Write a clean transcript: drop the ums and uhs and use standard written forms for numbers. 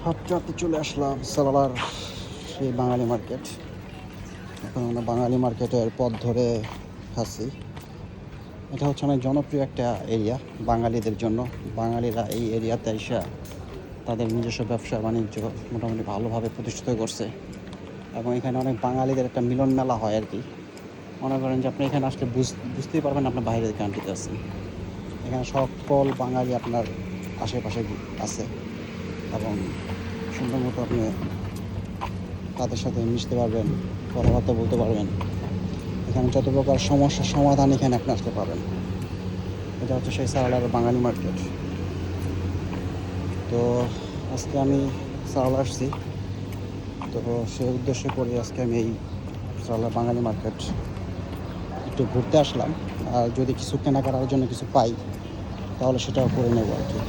হাটটাতে চলে আসলাম সালালার সেই বাঙালি মার্কেট। এখন আমরা বাঙালি মার্কেটের পথ ধরে আছি। এটা হচ্ছে অনেক জনপ্রিয় একটা এরিয়া বাঙালিদের জন্য। বাঙালিরা এই এরিয়াতে এসে তাদের নিজস্ব ব্যবসা বাণিজ্য মোটামুটি ভালোভাবে প্রতিষ্ঠিত করছে, এবং এখানে অনেক বাঙালিদের একটা মিলন মেলা হয় আর কি। মনে করেন যে আপনি এখানে আসলে বুঝতেই পারবেন আপনার বাইরের কান্ট্রিতে আছেন। এখানে সকল বাঙালি আপনার আশেপাশে আছে, এবং সুন্দর মতো আপনি তাদের সাথে মিশতে পারবেন, কথাবার্তা বলতে পারবেন। এখানে যত প্রকার সমস্যার সমাধান এখানে আপনি আসতে পারেন। এটা হচ্ছে সেই সারালার বাঙালি মার্কেট। তো আজকে আমি সারালা আসছি, তো সেই উদ্দেশ্য করে আজকে আমি এই সারালার বাঙালি মার্কেট একটু ঘুরতে আসলাম। আর যদি কিছু কেনাকাটার জন্য কিছু পাই তাহলে সেটাও করে নেব আর কি।